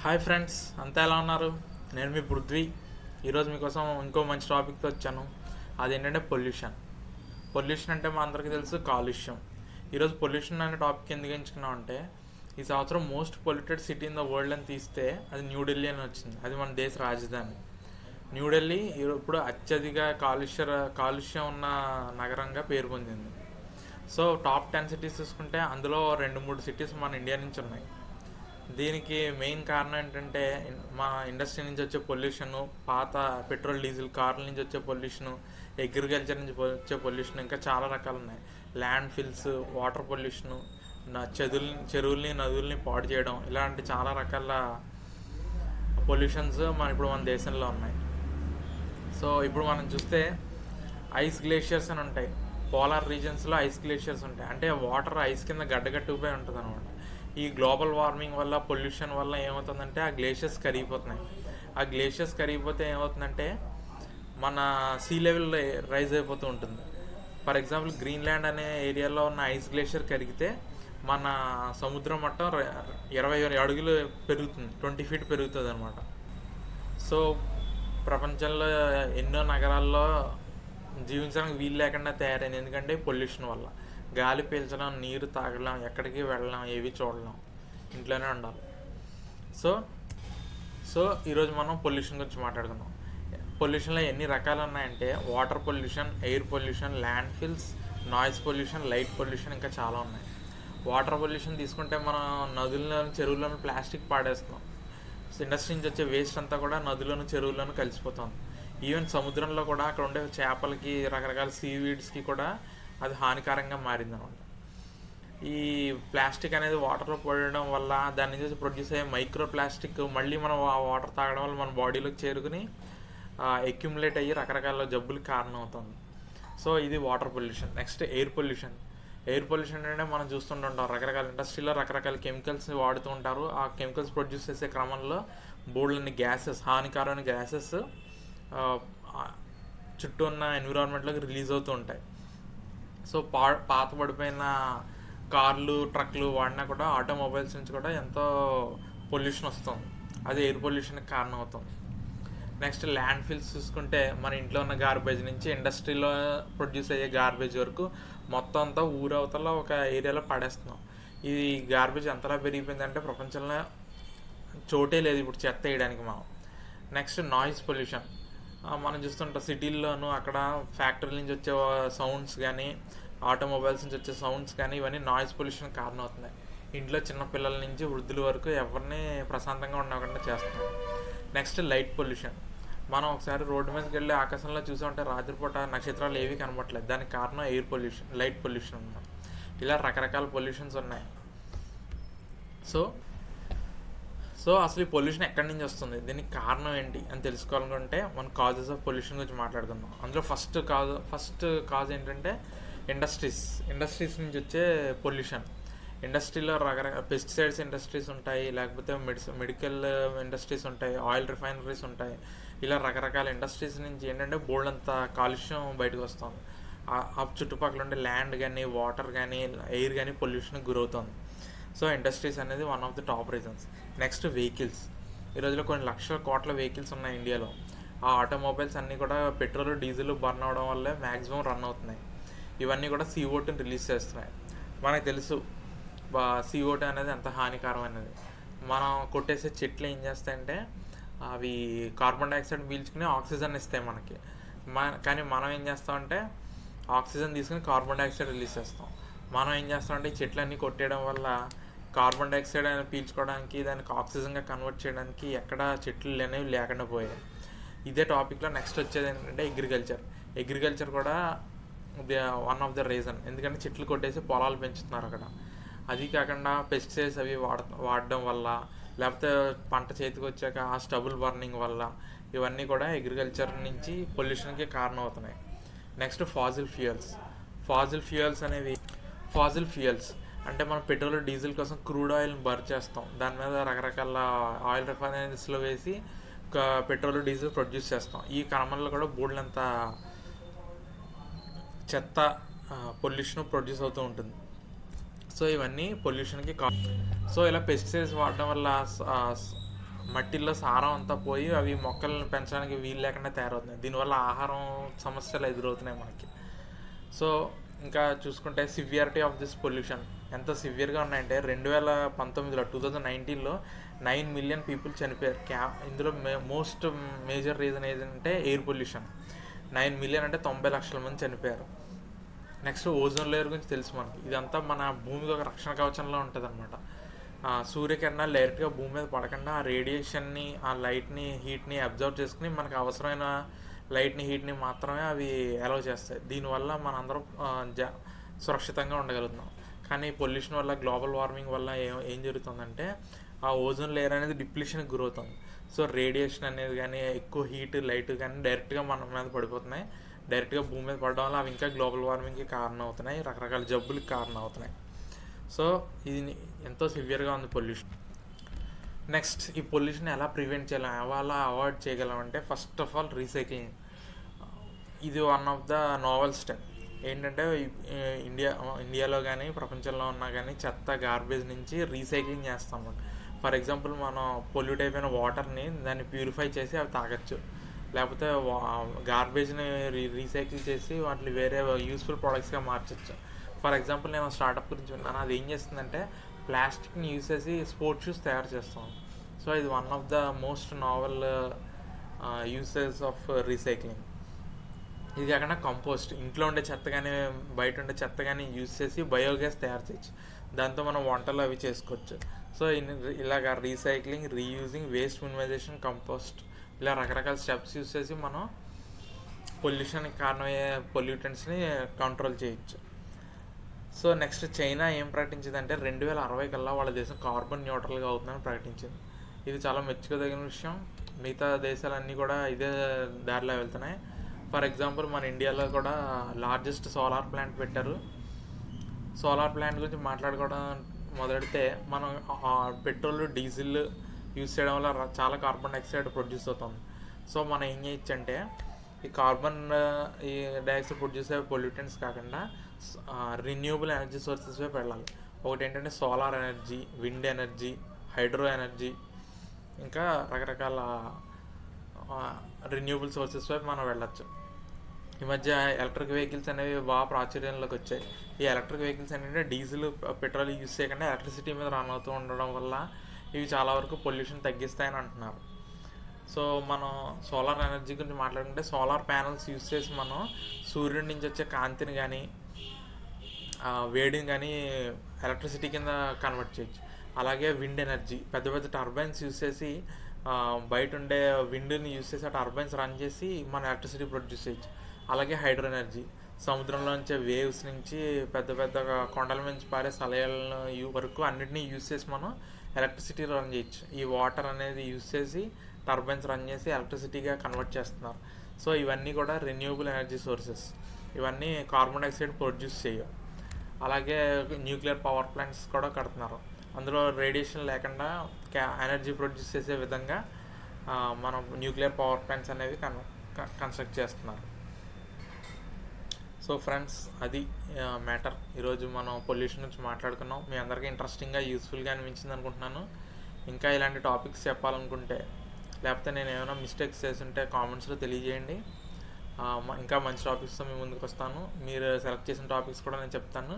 Hi friends, అంతా ఎలా ఉన్నారు? నేను మీ పృథ్వీ. ఈరోజు మీకోసం ఇంకో మంచి టాపిక్తో వచ్చాను. అదేంటంటే పొల్యూషన్. పొల్యూషన్ అంటే మా అందరికీ తెలుసు, కాలుష్యం. ఈరోజు పొల్యూషన్ అనే టాపిక్ ఎందుకు ఎంచుకున్నాం అంటే, ఈ సంవత్సరం most polluted city in the world అని తీస్తే అది న్యూఢిల్లీ అని వచ్చింది. అది మన దేశ రాజధాని. న్యూఢిల్లీ ఇప్పుడు అత్యధిక కాలుష్యం ఉన్న నగరంగా పేరు పొందింది. సో టాప్ 10 సిటీస్ చూసుకుంటే అందులో 2-3 సిటీస్ మన ఇండియా నుంచి ఉన్నాయి. దీనికి మెయిన్ కారణం ఏంటంటే మా ఇండస్ట్రీ నుంచి వచ్చే పొల్యూషను, పాత పెట్రోల్ డీజిల్ కార్ల నుంచి వచ్చే పొల్యూషను, అగ్రికల్చర్ నుంచి వచ్చే పొల్యూషన్, ఇంకా చాలా రకాలు ఉన్నాయి. ల్యాండ్ ఫిల్స్, వాటర్ పొల్యూషను, చెరువుల్ని నదుల్ని పాడు చేయడం, ఇలాంటి చాలా రకాల పొల్యూషన్స్ మన దేశంలో ఉన్నాయి. సో ఇప్పుడు మనం చూస్తే ఐస్ గ్లేషియర్స్ అని ఉంటాయి. పోలార్ రీజన్స్లో ఐస్ గ్లేషియర్స్ ఉంటాయి. అంటే వాటర్ ఐస్ కింద గడ్డగట్టుకుపోయి ఉంటుంది అనమాట. ఈ గ్లోబల్ వార్మింగ్ వల్ల, పొల్యూషన్ వల్ల ఏమవుతుందంటే ఆ గ్లేషియర్స్ కరిగిపోతున్నాయి. ఆ గ్లేషియర్స్ కరిగిపోతే ఏమవుతుందంటే మన సీ లెవెల్ రైజ్ అయిపోతూ ఉంటుంది. ఫర్ ఎగ్జాంపుల్ గ్రీన్లాండ్ అనే ఏరియాలో ఉన్న ఐస్ గ్లేషియర్ కరిగితే మన సముద్ర మట్టం 20 అడుగులు పెరుగుతుంది, 20 ఫీట్ పెరుగుతుంది అనమాట. సో ప్రపంచంలో ఎన్నో నగరాల్లో జీవించడానికి వీలు లేకుండా తయారైంది. ఎందుకంటే పొల్యూషన్ వల్ల గాలి పీల్చడం, నీరు తాగడం, ఎక్కడికి వెళ్ళడం, ఏవి చూడడం, ఇంట్లోనే ఉండాలి. సో సో ఈరోజు మనం పొల్యూషన్ గురించి మాట్లాడుకుందాం. పొల్యూషన్లో ఎన్ని రకాలు ఉన్నాయంటే water pollution, air pollution, landfills, noise pollution, light pollution, ఇంకా చాలా ఉన్నాయి. వాటర్ పొల్యూషన్ తీసుకుంటే మనం నదుల్లోను, చెరువుల్లోనూ ప్లాస్టిక్ పాడేస్తున్నాం. ఇండస్ట్రీ నుంచి వచ్చే వేస్ట్ అంతా కూడా నదులను, చెరువులను కలిసిపోతుంది. ఈవెన్ సముద్రంలో కూడా అక్కడ ఉండే చేపలకి, రకరకాల సీవీడ్స్కి కూడా అది హానికరంగా మారిందనమాట. ఈ ప్లాస్టిక్ అనేది వాటర్లో పడడం వల్ల దాని నుంచి ప్రొడ్యూస్ అయ్యే మైక్రో ప్లాస్టిక్ మళ్ళీ మనం ఆ వాటర్ తాగడం వల్ల మన బాడీలోకి చేరుకుని అక్యుములేట్ అయ్యి రకరకాల జబ్బులకు కారణం అవుతుంది. సో ఇది water pollution. Next air pollution. Air pollution అంటే మనం చూస్తుంటాం, రకరకాల ఇండస్ట్రీలో రకరకాల కెమికల్స్ వాడుతూ ఉంటారు. ఆ కెమికల్స్ ప్రొడ్యూస్ చేసే క్రమంలో బోల్డన్ని గ్యాసెస్, హానికరమైన గ్యాసెస్ చుట్టూ ఉన్న ఎన్విరాన్మెంట్లోకి రిలీజ్ అవుతూ ఉంటాయి. సో పాత పడిపోయిన కార్లు, ట్రక్లు వాడినా కూడా, ఆటోమొబైల్స్ నుంచి కూడా ఎంతో పొల్యూషన్ వస్తుంది. అది ఎయిర్ పొల్యూషన్కి కారణం అవుతుంది. నెక్స్ట్ ల్యాండ్ ఫిల్స్ చూసుకుంటే మన ఇంట్లో ఉన్న గార్బేజ్ నుంచి ఇండస్ట్రీలో ప్రొడ్యూస్ అయ్యే గార్బేజ్ వరకు మొత్తం అంతా ఊరవతల ఒక ఏరియాలో పడేస్తున్నాం. ఇది గార్బేజ్ ఎంతలా పెరిగిపోయిందంటే ప్రపంచంలో చోటే లేదు ఇప్పుడు చెత్త వేయడానికి మనం. Next noise pollution. మనం చూస్తుంటాం సిటీల్లోనూ అక్కడ ఫ్యాక్టరీల నుంచి వచ్చే సౌండ్స్ కానీ, ఆటోమొబైల్స్ నుంచి వచ్చే సౌండ్స్ కానీ, ఇవన్నీ నాయిస్ పొల్యూషన్ కారణం అవుతున్నాయి. ఇంట్లో చిన్నపిల్లల నుంచి వృద్ధుల వరకు ఎవరిని ప్రశాంతంగా ఉండకుండా చేస్తున్నాం. Next light pollution. మనం ఒకసారి రోడ్డు మీదకి వెళ్ళి ఆకాశంలో చూసి ఉంటే రాత్రిపూట నక్షత్రాలు ఏవి కనబడట్లేదు. దానికి కారణం ఎయిర్ పొల్యూషన్, లైట్ పొల్యూషన్ అన్నమాట. ఇలా రకరకాల పొల్యూషన్స్ ఉన్నాయి. సో సో అసలు ఈ పొల్యూషన్ ఎక్కడి నుంచి వస్తుంది, దీనికి కారణం ఏంటి అని తెలుసుకోవాలనుకుంటే మన కాజెస్ ఆఫ్ పొల్యూషన్ గురించి మాట్లాడుకుందాం. అందులో ఫస్ట్ కాజ్ ఏంటంటే ఇండస్ట్రీస్ నుంచి వచ్చే పొల్యూషన్. ఇండస్ట్రీలో రకరకాల పెస్టిసైడ్స్ ఇండస్ట్రీస్ ఉంటాయి, లేకపోతే మెడికల్ ఇండస్ట్రీస్ ఉంటాయి, ఆయిల్ రిఫైనరీస్ ఉంటాయి. ఇలా రకరకాల ఇండస్ట్రీస్ నుంచి ఏంటంటే బోల్డంత కాలుష్యం బయటకు వస్తుంది. ఆ చుట్టుపక్కల ఉండే ల్యాండ్ కానీ, వాటర్ కానీ, ఎయిర్ కానీ పొల్యూషన్కి గురవుతుంది. సో ఇండస్ట్రీస్ అనేది one of the top reasons. Next vehicles. ఈ రోజులో కొన్ని లక్షల కోట్ల వెహికల్స్ ఉన్నాయి ఇండియాలో. ఆ ఆటోమొబైల్స్ అన్నీ కూడా పెట్రోల్, డీజిల్ బర్న్ అవడం వల్లే మ్యాక్సిమం రన్ అవుతున్నాయి. ఇవన్నీ కూడా CO2ని రిలీజ్ చేస్తున్నాయి. మనకు తెలుసు CO2 అనేది ఎంత హానికరమైనది. మనం కొట్టేసే చెట్లు ఏం చేస్తాయంటే అవి కార్బన్ డైఆక్సైడ్ పీల్చుకుని ఆక్సిజన్ ఇస్తాయి మనకి. కానీ మనం ఏం చేస్తామంటే ఆక్సిజన్ తీసుకుని కార్బన్ డైఆక్సైడ్ రిలీజ్ చేస్తాం. మనం ఏం చేస్తామంటే ఈ చెట్లన్నీ కొట్టేయడం వల్ల కార్బన్ డైఆక్సైడ్ అనేది పీల్చుకోవడానికి, దానికి ఆక్సిజన్గా కన్వర్ట్ చేయడానికి ఎక్కడ చెట్లు అనేవి లేకుండా పోయాయి. ఇదే టాపిక్లో నెక్స్ట్ వచ్చేది ఏంటంటే అగ్రికల్చర్ కూడా వన్ ఆఫ్ ద రీజన్. ఎందుకంటే చెట్లు కొట్టేసి పొలాలు పెంచుతున్నారు అక్కడ. అది కాకుండా పెస్టిసైడ్స్ అవి వాడడం వల్ల, లేకపోతే పంట చేతికి వచ్చాక ఆ స్టబుల్ బర్నింగ్ వల్ల, ఇవన్నీ కూడా అగ్రికల్చర్ నుంచి పొల్యూషన్కి కారణం అవుతున్నాయి. నెక్స్ట్ ఫాజిల్ ఫ్యూయల్స్ అంటే మనం పెట్రోల్, డీజిల్ కోసం క్రూడ్ ఆయిల్ని బర్న్ చేస్తాం. దాని మీద రకరకాల ఆయిల్ రిఫైనరీస్లో వేసి పెట్రోల్, డీజిల్ ప్రొడ్యూస్ చేస్తాం. ఈ క్రమంలో కూడా బోల్డంత చెత్త, పొల్యూషన్ ప్రొడ్యూస్ అవుతూ ఉంటుంది. సో ఇవన్నీ పొల్యూషన్కి సో ఇలా పెస్టిసైడ్స్ వాడడం వల్ల మట్టిలో సారం అంతా పోయి అవి మొక్కలను పెంచడానికి వీలు లేకుండా తయారవుతున్నాయి. దీనివల్ల ఆహారం సమస్యలు ఎదురవుతున్నాయి మనకి. సో ఇంకా చూసుకుంటే సివియారిటీ ఆఫ్ దిస్ పొల్యూషన్ ఎంత సివియర్గా ఉన్నాయంటే 2019లో 2019లో 9 మిలియన్ పీపుల్ చనిపోయారు. ఇందులో మోస్ట్ మేజర్ రీజన్ ఏదంటే ఎయిర్ పొల్యూషన్. 9 మిలియన్ అంటే 90 లక్షల మంది చనిపోయారు. నెక్స్ట్ ఓజోన్ లేయర్ గురించి తెలుసు మనకి. ఇదంతా మన భూమికి ఒక రక్షణ కవచంలో ఉంటుంది అనమాట. సూర్యకిరణాలు డైరెక్ట్గా భూమి మీద పడకుండా ఆ రేడియేషన్ని, ఆ లైట్ని, హీట్ని అబ్జర్వ్ చేసుకుని మనకు అవసరమైన లైట్ని, హీట్ని మాత్రమే అవి అలౌ చేస్తాయి. దీనివల్ల మనందరం సురక్షితంగా ఉండగలుగుతున్నాం. కానీ పొల్యూషన్ వల్ల, గ్లోబల్ వార్మింగ్ వల్ల ఏం జరుగుతుందంటే ఆ ఓజోన్ లేయర్ అనేది డిప్లీషన్కి గురవుతుంది. సో రేడియేషన్ అనేది కానీ, ఎక్కువ హీట్, లైట్ కానీ డైరెక్ట్గా మన మీద పడిపోతున్నాయి. డైరెక్ట్గా భూమి మీద పడడం వల్ల అవి ఇంకా గ్లోబల్ వార్మింగ్కి కారణం అవుతున్నాయి, రకరకాల జబ్బులకి కారణం అవుతున్నాయి. సో ఇది ఎంతో సివియర్గా ఉంది పొల్యూషన్. నెక్స్ట్, ఈ పొల్యూషన్ ఎలా ప్రివెంట్ చేయగలం, ఎలా అవాయిడ్ చేయగలం అంటే ఫస్ట్ ఆఫ్ ఆల్ రీసైక్లింగ్. ఇది one of the novel step. ఏంటంటే ఇండియాలో కానీ ప్రపంచంలో ఉన్నా కానీ చెత్త, గార్బేజ్ నుంచి రీసైక్లింగ్ చేస్తాం. ఫర్ ఎగ్జాంపుల్, మనం పొల్యూట్ అయిపోయిన వాటర్ని దాన్ని ప్యూరిఫై చేసి అవి తాగొచ్చు. లేకపోతే గార్బేజ్ని రీసైకిల్ చేసి వాటిని వేరే యూస్ఫుల్ ప్రోడక్ట్స్గా మార్చచ్చు. ఫర్ ఎగ్జాంపుల్, నేను స్టార్టప్ గురించి విన్నాను. అది ఏం చేస్తుందంటే ప్లాస్టిక్ని యూజ్ చేసి స్పోర్ట్స్ షూస్ తయారు చేస్తాం. సో ఇది one of the most novel uses of recycling. ఇది కాకుండా కంపోస్ట్, ఇంట్లో ఉండే చెత్త కానీ బయట ఉండే చెత్త కానీ యూజ్ చేసి బయోగ్యాస్ తయారు చేయొచ్చు. దాంతో మనం వంటలు అవి చేసుకోవచ్చు. సో ఇలాగ recycling, reusing, waste minimisation, compost, ఇలా రకరకాల స్టెప్స్ యూజ్ చేసి మనం పొల్యూషన్కి కారణమయ్యే పొల్యూటెంట్స్ని కంట్రోల్ చేయొచ్చు. సో నెక్స్ట్, చైనా ఏం ప్రకటించిందంటే 2060 కల్లా వాళ్ళ దేశం కార్బన్ న్యూట్రల్గా అవుతుందని ప్రకటించింది. ఇది చాలా మెచ్చుకోదగిన విషయం. మిగతా దేశాలన్నీ కూడా ఇదే దారిలో వెళ్తున్నాయి. ఫర్ ఎగ్జాంపుల్, మన ఇండియాలో కూడా లార్జెస్ట్ సోలార్ ప్లాంట్ పెట్టారు. సోలార్ ప్లాంట్ గురించి మాట్లాడుకోవడం మొదలెడితే మనం పెట్రోల్, డీజిల్ యూజ్ చేయడం వల్ల చాలా కార్బన్ డైఆక్సైడ్ ప్రొడ్యూస్ అవుతుంది. సో మనం ఏం చేయొచ్చు అంటే ఈ కార్బన్ డైఆక్సైడ్ ప్రొడ్యూస్ అయ్యే పొల్యూటెంట్స్ కాకుండా రిన్యూవబుల్ ఎనర్జీ సోర్సెస్ వైపు వెళ్ళాలి. ఒకటి ఏంటంటే solar energy, wind energy, hydro energy, ఇంకా రకరకాల రిన్యూవబుల్ సోర్సెస్ వైపు మనం వెళ్ళచ్చు. ఈ మధ్య ఎలక్ట్రిక్ వెహికల్స్ అనేవి బాగా ప్రాచుర్యంలోకి వచ్చాయి. ఈ ఎలక్ట్రిక్ వెహికల్స్ ఏంటంటే డీజిల్, పెట్రోల్ యూజ్ చేయకుండా ఎలక్ట్రిసిటీ మీద రన్ అవుతూ ఉండడం వల్ల ఇవి చాలా వరకు పొల్యూషన్ తగ్గిస్తాయని అంటున్నారు. సో మనం సోలార్ ఎనర్జీ గురించి మాట్లాడుకుంటే సోలార్ ప్యానల్స్ యూజ్ చేసి మనం సూర్యుడి నుంచి వచ్చే కాంతిని కానీ, వేడిని కానీ ఎలక్ట్రిసిటీ కింద కన్వర్ట్ చేయొచ్చు. అలాగే విండ్ ఎనర్జీ, పెద్ద పెద్ద టర్బైన్స్ యూజ్ చేసి బయట ఉండే విండ్ని యూజ్ చేసి ఆ టర్బైన్స్ రన్ చేసి మన ఎలక్ట్రిసిటీ ప్రొడ్యూస్ చేయొచ్చు. అలాగే హైడ్రో ఎనర్జీ, సముద్రంలో నుంచే వేవ్స్ నుంచి పెద్ద పెద్ద కొండల నుంచి పారే సలయాలను వరకు అన్నిటినీ యూజ్ చేసి మనం ఎలక్ట్రిసిటీ రన్ చేయొచ్చు. ఈ వాటర్ అనేది యూజ్ చేసి టర్బైన్స్ రన్ చేసి ఎలక్ట్రిసిటీగా కన్వర్ట్ చేస్తున్నారు. సో ఇవన్నీ కూడా రెన్యూవబుల్ ఎనర్జీ సోర్సెస్. ఇవన్నీ కార్బన్ డైఆక్సైడ్ ప్రొడ్యూస్ చేయవు. అలాగే న్యూక్లియర్ పవర్ ప్లాంట్స్ కూడా కడుతున్నారు. అందులో రేడియేషన్ లేకుండా ఎనర్జీ ప్రొడ్యూస్ చేసే విధంగా మనం న్యూక్లియర్ పవర్ ప్లాంట్స్ అనేవి కన్స్ట్రక్ట్ చేస్తున్నారు. సో ఫ్రెండ్స్, అది మ్యాటర్. ఈరోజు మనం పొల్యూషన్ గురించి మాట్లాడుకున్నాం. మీ అందరికీ ఇంట్రెస్టింగ్గా, యూస్ఫుల్గా అనిపించింది అనుకుంటున్నాను. ఇంకా ఇలాంటి టాపిక్స్ చెప్పాలనుకుంటే, లేకపోతే నేను ఏమైనా మిస్టేక్స్ చేస్తుంటే కామెంట్స్లో తెలియజేయండి. ఇంకా మంచి టాపిక్స్తో మీ ముందుకు వస్తాను. మీరు సెలెక్ట్ చేసిన టాపిక్స్ కూడా నేను చెప్తాను.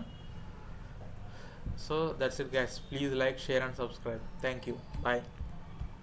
So that's it guys. Please like, share and subscribe. Thank you. Bye.